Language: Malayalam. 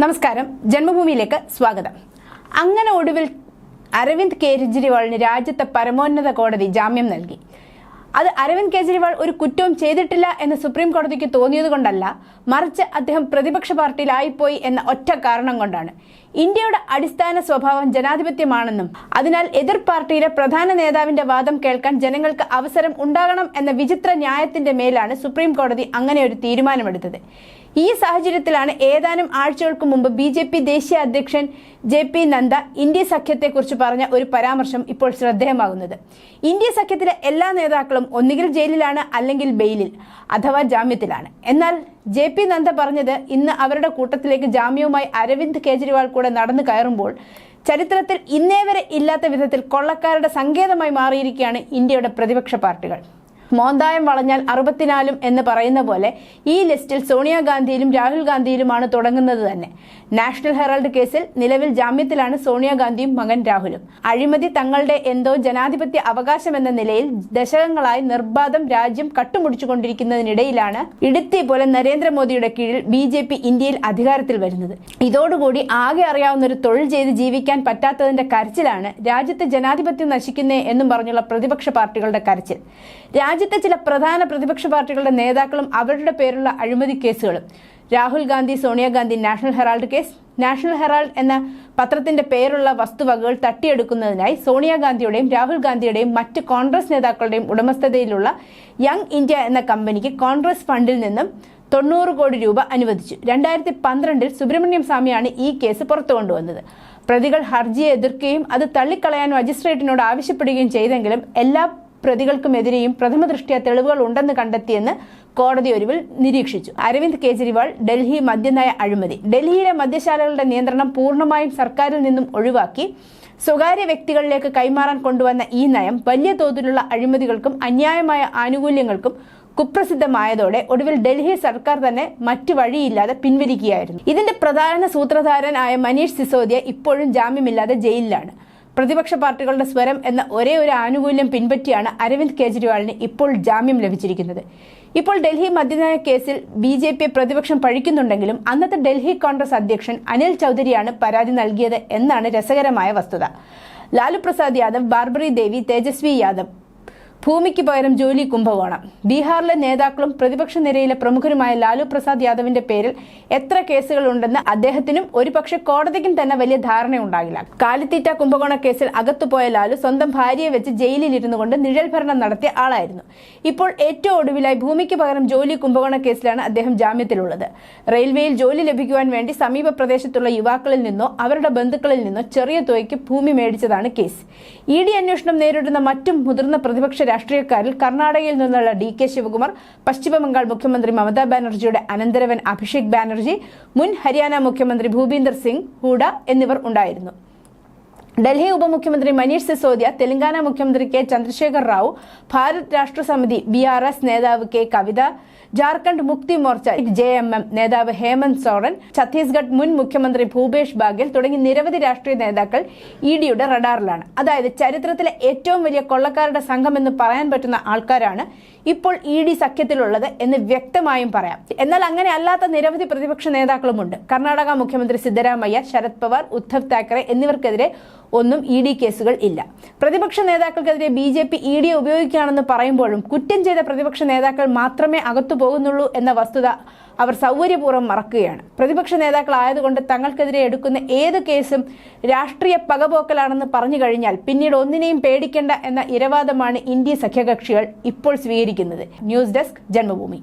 നമസ്കാരം, ജന്മഭൂമിയിലേക്ക് സ്വാഗതം. അങ്ങനെ ഒടുവിൽ അരവിന്ദ് കെജ്രിവാളിന് രാജ്യത്തെ പരമോന്നത കോടതി ജാമ്യം നൽകി. അത് അരവിന്ദ് കെജ്രിവാൾ ഒരു കുറ്റവും ചെയ്തിട്ടില്ല എന്ന് സുപ്രീം കോടതിക്ക് തോന്നിയതുകൊണ്ടല്ല, മറിച്ച് അദ്ദേഹം പ്രതിപക്ഷ പാർട്ടിയിലായിപ്പോയി എന്ന ഒറ്റ കാരണം കൊണ്ടാണ്. ഇന്ത്യയുടെ അടിസ്ഥാന സ്വഭാവം ജനാധിപത്യമാണെന്നും അതിനാൽ എതിർ പാർട്ടിയിലെ പ്രധാന നേതാവിന്റെ വാദം കേൾക്കാൻ ജനങ്ങൾക്ക് അവസരം ഉണ്ടാകണം എന്ന വിചിത്ര ന്യായത്തിന്റെ മേലാണ് സുപ്രീം കോടതി അങ്ങനെ ഒരു തീരുമാനമെടുത്തത്. ഈ സാഹചര്യത്തിലാണ് ഏതാനും ആഴ്ചകൾക്ക് മുമ്പ് BJP ദേശീയ അധ്യക്ഷൻ JP നദ്ദ ഇന്ത്യ സഖ്യത്തെക്കുറിച്ച് പറഞ്ഞ ഒരു പരാമർശം ഇപ്പോൾ ശ്രദ്ധേയമാകുന്നത്. ഇന്ത്യ സഖ്യത്തിലെ എല്ലാ നേതാക്കളും ഒന്നുകിൽ ജയിലിലാണ്, അല്ലെങ്കിൽ ബെയിലിൽ അഥവാ ജാമ്യത്തിലാണ്. എന്നാൽ JP നദ്ദ പറഞ്ഞത് ഇന്ന് അവരുടെ കൂട്ടത്തിലേക്ക് ജാമ്യവുമായി അരവിന്ദ് കെജ്രിവാൾ കൂടെ നടന്നു കയറുമ്പോൾ ചരിത്രത്തിൽ ഇന്നേ വരെ ഇല്ലാത്ത വിധത്തിൽ കൊള്ളക്കാരുടെ സങ്കേതമായി മാറിയിരിക്കുകയാണ് ഇന്ത്യയുടെ പ്രതിപക്ഷ പാർട്ടികൾ. മോന്തായം വളഞ്ഞാൽ 64 എന്ന് പറയുന്ന പോലെ ഈ ലിസ്റ്റിൽ സോണിയാഗാന്ധിയിലും രാഹുൽ ഗാന്ധിയിലുമാണ് തുടങ്ങുന്നത് തന്നെ. നാഷണൽ ഹെറാൾഡ് കേസിൽ നിലവിൽ ജാമ്യത്തിലാണ് സോണിയാഗാന്ധിയും മകൻ രാഹുലും. അഴിമതി തങ്ങളുടെ എന്തോ ജനാധിപത്യ അവകാശം എന്ന നിലയിൽ ദശകങ്ങളായി നിർബാധം രാജ്യം കട്ടുമുടിച്ചുകൊണ്ടിരിക്കുന്നതിനിടയിലാണ് ഇടുത്തി പോലെ നരേന്ദ്രമോദിയുടെ കീഴിൽ BJP ഇന്ത്യയിൽ അധികാരത്തിൽ വരുന്നത്. ഇതോടുകൂടി ആകെ അറിയാവുന്ന ഒരു തൊഴിൽ ചെയ്ത് ജീവിക്കാൻ പറ്റാത്തതിന്റെ കരച്ചിലാണ് രാജ്യത്തെ ജനാധിപത്യം നശിക്കുന്നേ എന്നും പറഞ്ഞുള്ള പ്രതിപക്ഷ പാർട്ടികളുടെ കരച്ചിൽ. രാജ്യത്തെ ചില പ്രധാന പ്രതിപക്ഷ പാർട്ടികളുടെ നേതാക്കളും അവരുടെ പേരുള്ള അഴിമതി കേസുകളും. Rahul Gandhi, Sonia Gandhi national Herald case. National Herald എന്ന പത്രത്തിന്റെ പേരുള്ള വസ്തുവകകൾ തട്ടിയെടുക്കുന്നതിനായി സോണിയാഗാന്ധിയുടെയും രാഹുൽ ഗാന്ധിയുടെയും മറ്റ് കോൺഗ്രസ് നേതാക്കളുടെയും ഉടമസ്ഥതയിലുള്ള യങ് ഇന്ത്യ എന്ന കമ്പനിക്ക് കോൺഗ്രസ് ഫണ്ടിൽ നിന്നും 90 കോടി രൂപ അനുവദിച്ചു. 2012 സുബ്രഹ്മണ്യം സ്വാമിയാണ് ഈ കേസ് പുറത്തു കൊണ്ടുവന്നത്. പ്രതികൾ ഹർജിയെ എതിർക്കുകയും അത് തള്ളിക്കളയാൻ മജിസ്ട്രേറ്റിനോട് ആവശ്യപ്പെടുകയും ചെയ്തെങ്കിലും എല്ലാ പ്രതികൾക്കുമെതിരെയും പ്രഥമ ദൃഷ്ട്യാ തെളിവുകൾ ഉണ്ടെന്ന് കണ്ടെത്തിയെന്ന് കോടതി ഒടുവിൽ നിരീക്ഷിച്ചു. അരവിന്ദ് കെജ്രിവാൾ ഡൽഹി മദ്യനയ അഴിമതി. ഡൽഹിയിലെ മദ്യശാലകളുടെ നിയന്ത്രണം പൂർണ്ണമായും സർക്കാരിൽ നിന്നും ഒഴിവാക്കി സ്വകാര്യ വ്യക്തികളിലേക്ക് കൈമാറാൻ കൊണ്ടുവന്ന ഈ നയം വലിയ തോതിലുള്ള അഴിമതികൾക്കും അന്യായമായ ആനുകൂല്യങ്ങൾക്കും കുപ്രസിദ്ധമായതോടെ ഒടുവിൽ ഡൽഹി സർക്കാർ തന്നെ മറ്റു വഴിയില്ലാതെ പിൻവലിക്കുകയായിരുന്നു. ഇതിന്റെ പ്രധാന സൂത്രധാരനായ മനീഷ് സിസോദിയ ഇപ്പോഴും ജാമ്യമില്ലാതെ ജയിലിലാണ്. പ്രതിപക്ഷ പാർട്ടികളുടെ സ്വരം എന്ന ഒരേ ഒരു ആനുകൂല്യം പിൻപറ്റിയാണ് അരവിന്ദ് കെജ്രിവാളിന് ഇപ്പോൾ ജാമ്യം ലഭിച്ചിരിക്കുന്നത്. ഇപ്പോൾ ഡൽഹി മദ്യനയ കേസിൽ BJP പ്രതിപക്ഷം പഴിക്കുന്നുണ്ടെങ്കിലും അന്നത്തെ ഡൽഹി കോൺഗ്രസ് അധ്യക്ഷൻ അനിൽ ചൗധരിയാണ് പരാതി നൽകിയത് എന്നാണ് രസകരമായ വസ്തുത. ലാലു പ്രസാദ് യാദവ്, ബാർബറി ദേവി, തേജസ്വി യാദവ്, ഭൂമിക്ക് പകരം ജോലി കുംഭകോണം. ബീഹാറിലെ നേതാക്കളും പ്രതിപക്ഷ നിരയിലെ പ്രമുഖരുമായ ലാലു പ്രസാദ് യാദവിന്റെ പേരിൽ എത്ര കേസുകൾ ഉണ്ടെന്ന് അദ്ദേഹത്തിനും ഒരുപക്ഷെ കോടതിക്കും തന്നെ വലിയ ധാരണയുണ്ടാകില്ല. കാലിത്തീറ്റ കുംഭകോണ കേസിൽ അകത്തുപോയ ലാലു സ്വന്തം ഭാര്യയെ വെച്ച് ജയിലിൽ ഇരുന്നു കൊണ്ട് നിഴൽ ഭരണം നടത്തിയ ആളായിരുന്നു. ഇപ്പോൾ ഏറ്റവും ഒടുവിലായി ഭൂമിക്ക് പകരം ജോലി കുംഭകോണ കേസിലാണ് അദ്ദേഹം ജാമ്യത്തിലുള്ളത്. റെയിൽവേയിൽ ജോലി ലഭിക്കുവാൻ വേണ്ടി സമീപ പ്രദേശത്തുള്ള യുവാക്കളിൽ നിന്നോ അവരുടെ ബന്ധുക്കളിൽ നിന്നോ ചെറിയ തുകയ്ക്ക് ഭൂമി മേടിച്ചതാണ് കേസ്. ED അന്വേഷണം നേരിടുന്ന മറ്റും മുതിർന്ന പ്രതിപക്ഷ രാഷ്ട്രീയക്കാരിൽ കർണാടകയിൽ നിന്നുള്ള DK ശിവകുമാർ, പശ്ചിമബംഗാൾ മുഖ്യമന്ത്രി മമതാ ബാനർജിയുടെ അനന്തരവൻ അഭിഷേക് ബാനർജി, മുൻ ഹരിയാന മുഖ്യമന്ത്രി ഭൂപീന്ദർ സിംഗ് ഹൂഡ എന്നിവർ ഉണ്ടായിരുന്നു. ഡൽഹി ഉപമുഖ്യമന്ത്രി മനീഷ് സിസോദിയ, തെലങ്കാന മുഖ്യമന്ത്രി K ചന്ദ്രശേഖർ റാവു, ഭാരത് രാഷ്ട്ര സമിതി BRS നേതാവ് K കവിത, ജാർഖണ്ഡ് മുക്തി മോർച്ച JMM നേതാവ് ഹേമന്ത് സോറൻ, ഛത്തീസ്ഗഡ് മുൻ മുഖ്യമന്ത്രി ഭൂപേഷ് ബാഗേൽ തുടങ്ങി നിരവധി രാഷ്ട്രീയ നേതാക്കൾ EDയുടെ റഡാറിലാണ്. അതായത് ചരിത്രത്തിലെ ഏറ്റവും വലിയ കൊള്ളക്കാരുടെ സംഘം എന്ന് പറയാൻ പറ്റുന്ന ആൾക്കാരാണ് ഇപ്പോൾ ED സഖ്യത്തിലുള്ളത് എന്ന് വ്യക്തമായും പറയാം. എന്നാൽ അങ്ങനെ അല്ലാത്ത നിരവധി പ്രതിപക്ഷ നേതാക്കളുമുണ്ട്. കർണാടക മുഖ്യമന്ത്രി സിദ്ധരാമയ്യ, ശരത് പവാർ, ഉദ്ധവ് താക്കറെ എന്നിവർക്കെതിരെ ഒന്നും ED കേസുകൾ ഇല്ല. പ്രതിപക്ഷ നേതാക്കൾക്കെതിരെ BJP EDയെ ഉപയോഗിക്കുകയാണെന്ന് പറയുമ്പോഴും കുറ്റം ചെയ്ത പ്രതിപക്ഷ നേതാക്കൾ മാത്രമേ അകത്തു പോകുന്നുള്ളൂ എന്ന വസ്തുത അവർ സൗകര്യപൂർവ്വം മറക്കുകയാണ്. പ്രതിപക്ഷ നേതാക്കളായതുകൊണ്ട് തങ്ങൾക്കെതിരെ എടുക്കുന്ന ഏത് കേസും രാഷ്ട്രീയ പകപോക്കലാണെന്ന് പറഞ്ഞു കഴിഞ്ഞാൽ പിന്നീട് ഒന്നിനെയും പേടിക്കേണ്ട എന്ന ഇരവാദമാണ് ഇന്ത്യ സഖ്യകക്ഷികൾ ഇപ്പോൾ സ്വീകരിക്കുന്നത്. News desk, Janmabhumi.